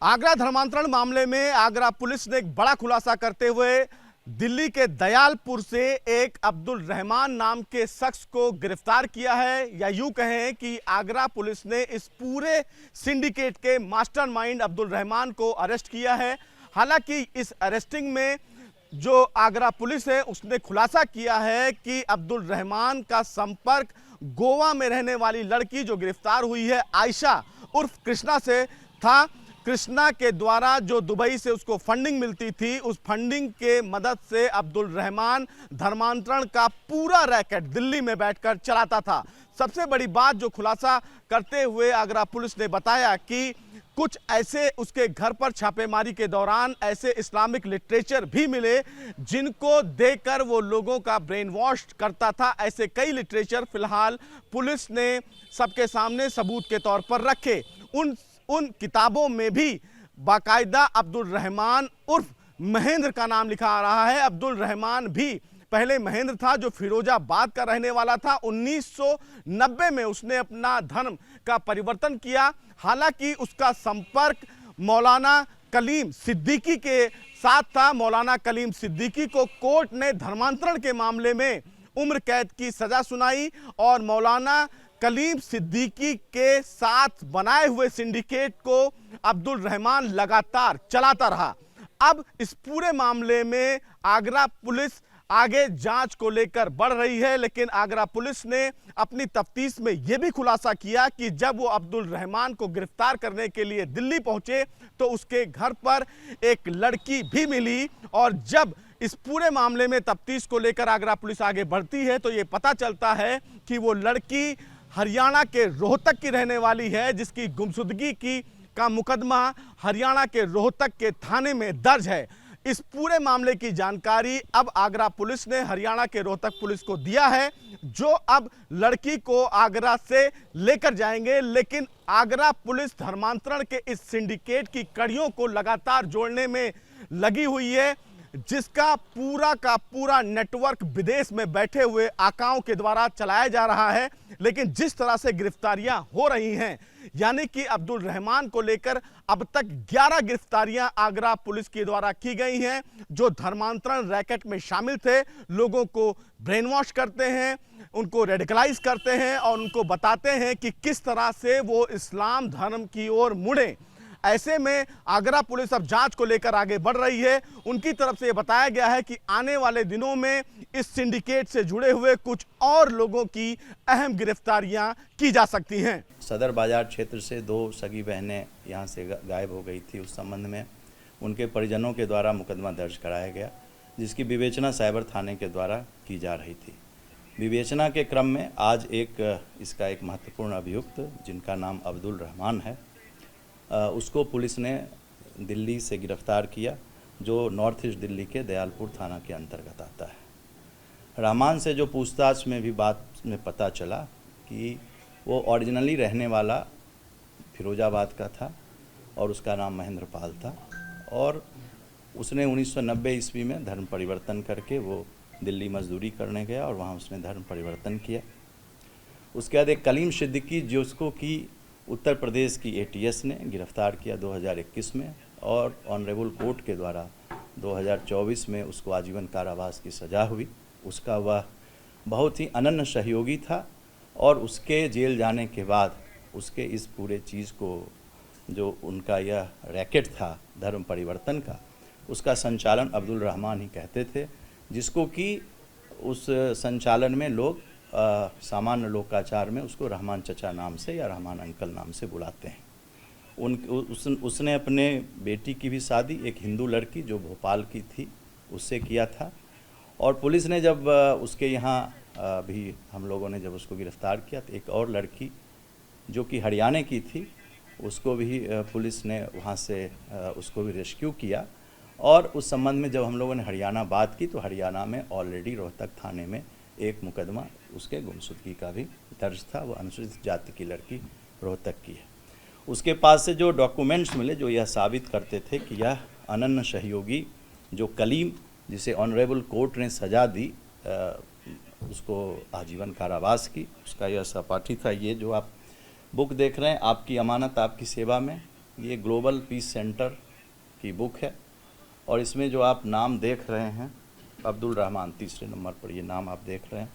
आगरा धर्मांतरण मामले में आगरा पुलिस ने एक बड़ा खुलासा करते हुए दिल्ली के दयालपुर से एक अब्दुल रहमान नाम के शख्स को गिरफ्तार किया है, या यूं कहें कि आगरा पुलिस ने इस पूरे सिंडिकेट के मास्टरमाइंड अब्दुल रहमान को अरेस्ट किया है। हालांकि इस अरेस्टिंग में जो आगरा पुलिस है उसने खुलासा किया है कि अब्दुल रहमान का संपर्क गोवा में रहने वाली लड़की जो गिरफ्तार हुई है आयशा उर्फ कृष्णा से था। कृष्णा के द्वारा जो दुबई से उसको फंडिंग मिलती थी, उस फंडिंग के मदद से अब्दुल रहमान धर्मांतरण का पूरा रैकेट दिल्ली में बैठकर चलाता था। सबसे बड़ी बात जो खुलासा करते हुए आगरा पुलिस ने बताया कि कुछ ऐसे उसके घर पर छापेमारी के दौरान ऐसे इस्लामिक लिटरेचर भी मिले जिनको देखकर वो लोगों का ब्रेन वॉश करता था। ऐसे कई लिटरेचर फिलहाल पुलिस ने सबके सामने सबूत के तौर पर रखे। उन किताबों में भी बाकायदा अब्दुल रहमान उर्फ महेंद्र का नाम लिखा आ रहा है। अब्दुल रहमान भी पहले महेंद्र था जो फिरोजाबाद का रहने वाला था। 1990 में उसने अपना धर्म का परिवर्तन किया। हालांकि उसका संपर्क मौलाना कलीम सिद्दीकी के साथ था। मौलाना कलीम सिद्दीकी को कोर्ट ने धर्मांतरण के मामले में उम्र कैद की सजा सुनाई और मौलाना कलीम सिद्दीकी के साथ बनाए हुए सिंडिकेट को अब्दुल रहमान लगातार चलाता रहा। अब इस पूरे मामले में आगरा पुलिस आगे जांच को लेकर बढ़ रही है, लेकिन आगरा पुलिस ने अपनी तफ्तीश में यह भी खुलासा किया कि जब वो अब्दुल रहमान को गिरफ्तार करने के लिए दिल्ली पहुंचे तो उसके घर पर एक लड़की भी मिली। और जब इस पूरे मामले में तफ्तीश को लेकर आगरा पुलिस आगे बढ़ती है तो ये पता चलता है कि वो लड़की हरियाणा के रोहतक की रहने वाली है, जिसकी गुमशुदगी का मुकदमा हरियाणा के रोहतक के थाने में दर्ज है। इस पूरे मामले की जानकारी अब आगरा पुलिस ने हरियाणा के रोहतक पुलिस को दिया है, जो अब लड़की को आगरा से लेकर जाएंगे। लेकिन आगरा पुलिस धर्मांतरण के इस सिंडिकेट की कड़ियों को लगातार जोड़ने में लगी हुई है, जिसका पूरा का पूरा नेटवर्क विदेश में बैठे हुए आकाओं के द्वारा चलाया जा रहा है। लेकिन जिस तरह से गिरफ्तारियां हो रही हैं, यानी कि अब्दुल रहमान को लेकर अब तक 11 गिरफ्तारियां आगरा पुलिस के द्वारा की गई हैं, जो धर्मांतरण रैकेट में शामिल थे। लोगों को ब्रेन वॉश करते हैं, उनको रेडिकलाइज करते हैं और उनको बताते हैं कि किस तरह से वो इस्लाम धर्म की ओर मुड़े। ऐसे में आगरा पुलिस अब जांच को लेकर आगे बढ़ रही है। उनकी तरफ से यह बताया गया है कि आने वाले दिनों में इस सिंडिकेट से जुड़े हुए कुछ और लोगों की अहम गिरफ्तारियां की जा सकती हैं। सदर बाजार क्षेत्र से 2 सगी बहनें यहां से गायब हो गई थी। उस संबंध में उनके परिजनों के द्वारा मुकदमा दर्ज कराया गया, जिसकी विवेचना साइबर थाने के द्वारा की जा रही थी। विवेचना के क्रम में आज इसका एक महत्वपूर्ण अभियुक्त, जिनका नाम अब्दुल रहमान है, उसको पुलिस ने दिल्ली से गिरफ्तार किया, जो नॉर्थ ईस्ट दिल्ली के दयालपुर थाना के अंतर्गत आता है। रहमान से जो पूछताछ में भी बात में पता चला कि वो ओरिजिनली रहने वाला फिरोजाबाद का था और उसका नाम महेंद्र पाल था, और उसने 1990 ईस्वी में धर्म परिवर्तन करके वो दिल्ली मजदूरी करने गया और वहाँ उसने धर्म परिवर्तन किया। उसके बाद एक कलीम सिद्दीकी, जिसको कि उत्तर प्रदेश की ATS ने गिरफ्तार किया 2021 में, और ऑनरेबल कोर्ट के द्वारा 2024 में उसको आजीवन कारावास की सज़ा हुई। उसका वह बहुत ही अनन्य सहयोगी था और उसके जेल जाने के बाद उसके इस पूरे चीज़ को, जो उनका यह रैकेट था धर्म परिवर्तन का, उसका संचालन अब्दुल रहमान ही कहते थे, जिसको कि उस संचालन में लोग सामान्य लोकाचार में उसको रहमान चचा नाम से या रहमान अंकल नाम से बुलाते हैं। उसने अपने बेटी की भी शादी एक हिंदू लड़की जो भोपाल की थी उससे किया था। और पुलिस ने जब उसके यहाँ भी हम लोगों ने जब उसको गिरफ्तार किया तो एक और लड़की जो कि हरियाणा की थी, उसको भी पुलिस ने वहाँ से उसको भी रेस्क्यू किया। और उस संबंध में जब हम लोगों ने हरियाणा बात की तो हरियाणा में ऑलरेडी रोहतक थाने में एक मुकदमा उसके गुमशुदगी का भी दर्ज था। वो अनुसूचित जाति की लड़की रोहतक की है। उसके पास से जो डॉक्यूमेंट्स मिले जो यह साबित करते थे कि यह अनन्य सहयोगी जो कलीम, जिसे ऑनरेबल कोर्ट ने सज़ा दी उसको आजीवन कारावास की, उसका यह सहपाठी था। ये जो आप बुक देख रहे हैं, आपकी अमानत आपकी सेवा में, ये ग्लोबल पीस सेंटर की बुक है और इसमें जो आप नाम देख रहे हैं अब्दुल रहमान, तीसरे नंबर पर ये नाम आप देख रहे हैं,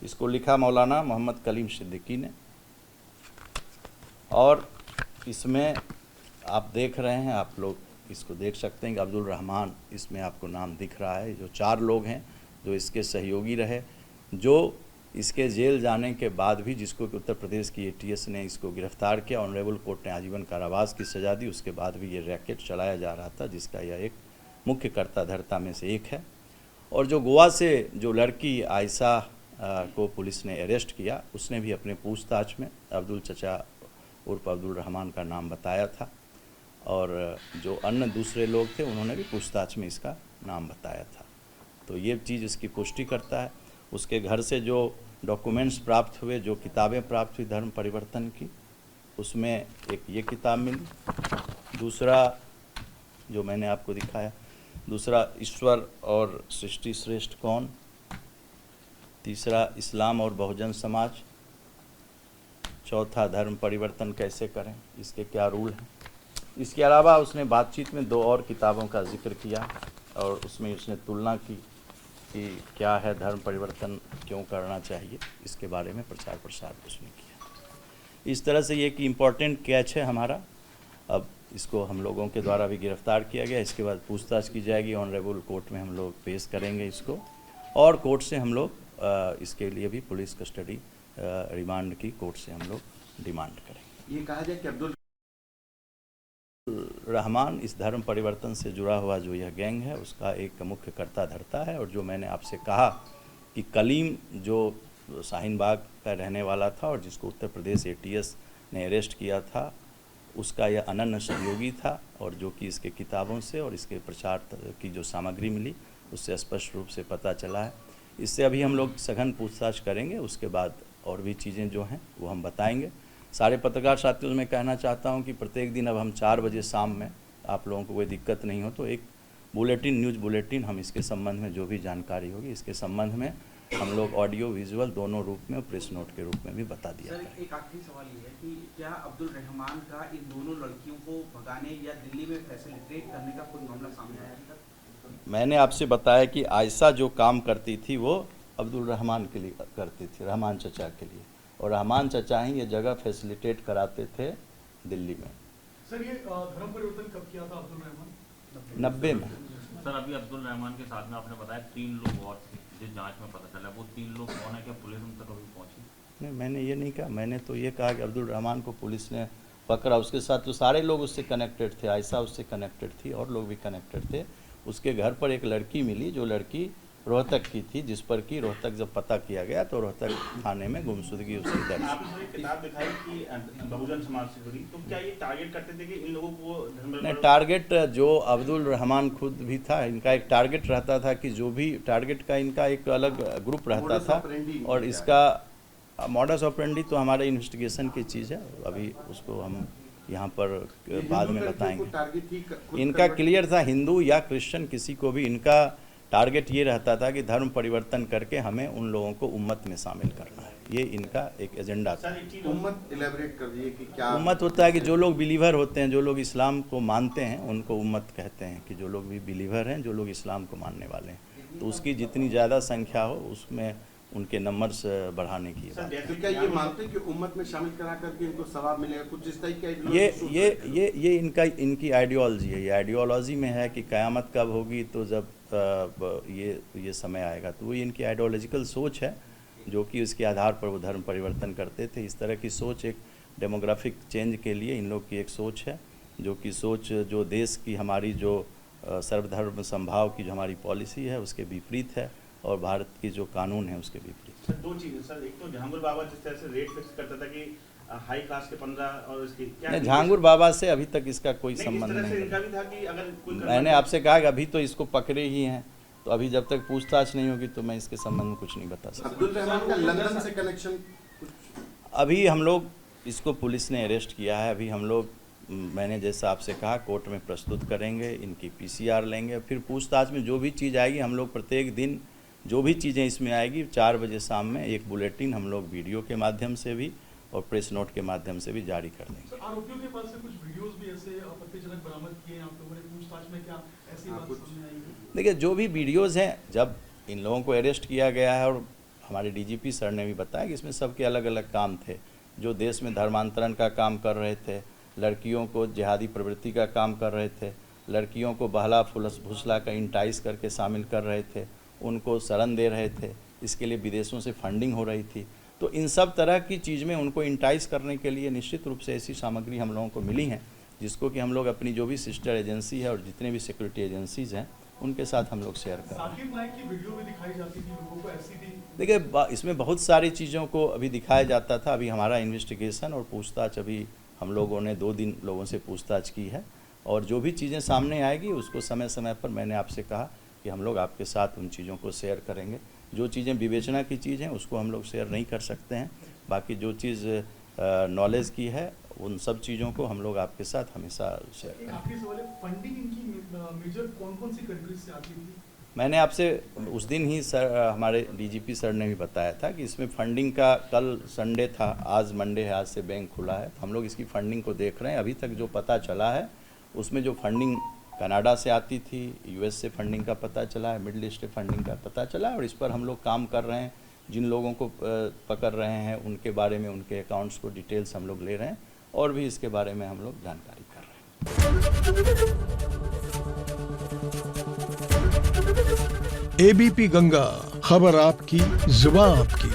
इसको लिखा मौलाना मोहम्मद कलीम सिद्दीकी ने। और इसमें आप देख रहे हैं, आप लोग इसको देख सकते हैं कि अब्दुल रहमान इसमें आपको नाम दिख रहा है। जो 4 लोग हैं जो इसके सहयोगी रहे, जो इसके जेल जाने के बाद भी जिसको कि उत्तर प्रदेश की ATS ने इसको गिरफ्तार किया, ऑनरेबल कोर्ट ने आजीवन कारावास की सज़ा दी, उसके बाद भी ये रैकेट चलाया जा रहा था, जिसका यह एक मुख्य कर्ता धर्ता में से एक है। और जो गोवा से जो लड़की आयशा को पुलिस ने अरेस्ट किया, उसने भी अपने पूछताछ में अब्दुल चचा उर्फ अब्दुल रहमान का नाम बताया था और जो अन्य दूसरे लोग थे उन्होंने भी पूछताछ में इसका नाम बताया था। तो ये चीज़ इसकी पुष्टि करता है। उसके घर से जो डॉक्यूमेंट्स प्राप्त हुए, जो किताबें प्राप्त हुई धर्म परिवर्तन की, उसमें एक ये किताब मिली, दूसरा जो मैंने आपको दिखाया, दूसरा ईश्वर और सृष्टि श्रेष्ठ कौन, तीसरा इस्लाम और बहुजन समाज, चौथा धर्म परिवर्तन कैसे करें, इसके क्या रूल हैं। इसके अलावा उसने बातचीत में 2 और किताबों का जिक्र किया और उसमें उसने तुलना की कि क्या है धर्म परिवर्तन, क्यों करना चाहिए, इसके बारे में प्रचार प्रसार उसने किया। इस तरह से ये एक इम्पॉर्टेंट कैच है हमारा। अब इसको हम लोगों के द्वारा भी गिरफ्तार किया गया, इसके बाद पूछताछ की जाएगी, ऑनरेबल कोर्ट में हम लोग पेश करेंगे इसको और कोर्ट से हम लोग इसके लिए भी पुलिस कस्टडी रिमांड की कोर्ट से हम लोग डिमांड करेंगे। ये कहा जाए कि अब्दुल रहमान इस धर्म परिवर्तन से जुड़ा हुआ जो यह गैंग है उसका एक मुख्य कर्ता धर्ता है। और जो मैंने आपसे कहा कि कलीम जो शाहीन बाग का रहने वाला था और जिसको उत्तर प्रदेश ATS ने अरेस्ट किया था, उसका यह अनन्य सहयोगी था और जो कि इसके किताबों से और इसके प्रचार की जो सामग्री मिली उससे स्पष्ट रूप से पता चला है। इससे अभी हम लोग सघन पूछताछ करेंगे, उसके बाद और भी चीज़ें जो हैं वो हम बताएंगे। सारे पत्रकार साथियों से मैं कहना चाहता हूं कि प्रत्येक दिन अब हम 4 बजे शाम में, आप लोगों को कोई दिक्कत नहीं हो तो एक बुलेटिन, न्यूज़ बुलेटिन हम इसके संबंध में जो भी जानकारी होगी इसके संबंध में हम लोग ऑडियो विजुअल दोनों रूप में और प्रेस नोट के रूप में भी बता दिया सर, एक आखिरी सवाल ये है कि क्या अब्दुल रहमान का इन दोनों लड़कियों को भगाने या दिल्ली में फैसिलिटेट करने का कोई मामला सामने आया है? मैंने आपसे बताया कि आयशा जो काम करती थी वो अब्दुल रहमान के लिए करती थी, रहमान चचा के लिए, और रहमान चचा ही ये जगह फैसिलिटेट कराते थे दिल्ली में। सर, ये धर्म परिवर्तन कब किया था अब्दुल रहमान? 90 में। सर, अभी अब्दुल रहमान के साथ में आपने बताया 3 लोग और थे, जिस जांच में पता चला, वो 3 लोग कौन है, क्या पुलिस उन तक कभी पहुंची? नहीं, मैंने ये नहीं कहा, मैंने तो ये कहा कि अब्दुल रहमान को पुलिस ने पकड़ा, उसके साथ तो सारे लोग उससे कनेक्टेड थे, आयशा उससे कनेक्टेड थी और लोग भी कनेक्टेड थे। उसके घर पर एक लड़की मिली जो लड़की रोहतक की थी, जिस पर कि रोहतक जब पता किया गया तो रोहतक थाने में गुमशुदगी उसकी दर्ज। आपने एक किताब दिखाई कि बहुजन समाज से जुड़ी, तो क्या ये टारगेट करते थे कि इन लोगों को नहीं, टारगेट जो अब्दुल रहमान खुद भी था, इनका एक टारगेट रहता था कि जो भी टारगेट का इनका एक अलग ग्रुप रहता था और इसका मॉडस ऑपरेंडी तो हमारे इन्वेस्टिगेशन की चीज़ है, अभी उसको हम यहाँ पर बाद में बताएंगे। इनका क्लियर था, हिंदू या क्रिश्चियन किसी को भी इनका टारगेट ये रहता था कि धर्म परिवर्तन करके हमें उन लोगों को उम्मत में शामिल करना है, ये इनका एक एजेंडा था। उम्मत इलेबोरेट कर दीजिए कि क्या उम्मत होता है कि जो लोग बिलीवर होते हैं, जो लोग इस्लाम को मानते हैं उनको उम्मत कहते हैं, कि जो लोग भी बिलीवर हैं, जो लोग इस्लाम को मानने वाले हैं, तो उसकी जितनी ज़्यादा संख्या हो उसमें उनके नंबर्स बढ़ाने की बात है। तो क्या ये मानते हैं कि उम्मत में शामिल करा करके इनको सवाब मिलेगा, कुछ इस तरह का ये इनकी आइडियोलॉजी है। ये आइडियोलॉजी में है कि क़यामत कब होगी, तो जब ये समय आएगा, तो वो इनकी आइडियोलॉजिकल सोच है जो कि उसके आधार पर वो धर्म परिवर्तन करते थे। इस तरह की सोच एक डेमोग्राफिक चेंज के लिए इन लोग की एक सोच है, जो कि सोच जो देश की हमारी जो सर्वधर्म संभाव की जो हमारी पॉलिसी है उसके विपरीत है और भारत की जो कानून है उसके विपरीत। सर, 2 चीज़ें सर, एक तो झांगुर बाबा जिस तरह से रेट फिक्स करता था कि हाई क्लास के 15 और इसके क्या झांगुर बाबा से अभी तक इसका कोई संबंध नहीं इनका भी था कि अगर कोई मैंने आपसे कहा कि अभी तो इसको पकड़े ही हैं, तो अभी जब तक पूछताछ नहीं होगी तो मैं इसके संबंध में कुछ नहीं बता सकता। अब्दुल रहमान का लंदन से कनेक्शन अभी हम लोग इसको पुलिस ने अरेस्ट किया है, अभी हम लोग मैंने जैसा आपसे कहा कोर्ट में प्रस्तुत करेंगे, इनकी PCR लेंगे, फिर पूछताछ में जो भी चीज़ आएगी हम लोग प्रत्येक दिन जो भी चीज़ें इसमें आएगी 4 बजे शाम में एक बुलेटिन हम लोग वीडियो के माध्यम से भी और प्रेस नोट के माध्यम से भी जारी कर देंगे। सर, आरोपियों के पास से कुछ वीडियोस भी ऐसे आपत्तिजनक बरामद किए हैं आप लोगों ने पूछताछ में, क्या ऐसी बात सामने आई है? देखिए, जो भी वीडियोज़ हैं, जब इन लोगों को अरेस्ट किया गया है और हमारे डीजीपी सर ने भी बताया कि इसमें सबके अलग अलग काम थे। जो देश में धर्मांतरण का काम कर रहे थे, लड़कियों को जिहादी प्रवृत्ति का काम कर रहे थे, लड़कियों को बहला फुसला का इंटाइस करके शामिल कर रहे थे, उनको शरण दे रहे थे, इसके लिए विदेशों से फंडिंग हो रही थी। तो इन सब तरह की चीज़ में उनको इंटाइस करने के लिए निश्चित रूप से ऐसी सामग्री हम लोगों को मिली हैं, जिसको कि हम लोग अपनी जो भी सिस्टर एजेंसी है और जितने भी सिक्योरिटी एजेंसीज़ हैं उनके साथ हम लोग शेयर कर रहे हैं। साकिब नाइक की वीडियो भी दिखाई जाती थी लोगों को, ऐसी भी? देखिए, इसमें बहुत सारी चीज़ों को अभी दिखाया जाता था। अभी हमारा इन्वेस्टिगेशन और पूछताछ, अभी हम लोगों ने 2 दिन लोगों से पूछताछ की है और जो भी चीज़ें सामने आएगी उसको समय समय पर, मैंने आपसे कहा कि हम लोग आपके साथ उन चीज़ों को शेयर करेंगे। जो चीज़ें विवेचना की चीज़ हैं उसको हम लोग शेयर नहीं कर सकते हैं, बाकी जो चीज़ नॉलेज की है उन सब चीज़ों को हम लोग आपके साथ हमेशा शेयर एक करेंगे। आखिरी सवाल है, फंडिंग इनकी मेजर कौन-कौन सी कंट्रीज से आती थी? मैंने आपसे उस दिन ही सर, हमारे डीजीपी सर ने भी बताया था कि इसमें फंडिंग का, कल संडे था, आज मंडे है, आज से बैंक खुला है, तो हम लोग इसकी फंडिंग को देख रहे हैं। अभी तक जो पता चला है उसमें जो फंडिंग कनाडा से आती थी, यूएस से फंडिंग का पता चला है, मिडिल ईस्ट से फंडिंग का पता चला है और इस पर हम लोग काम कर रहे हैं। जिन लोगों को पकड़ रहे हैं उनके बारे में, उनके अकाउंट्स को डिटेल्स हम लोग ले रहे हैं और भी इसके बारे में हम लोग जानकारी कर रहे हैं। एबीपी गंगा, खबर आपकी, जुबान आपकी।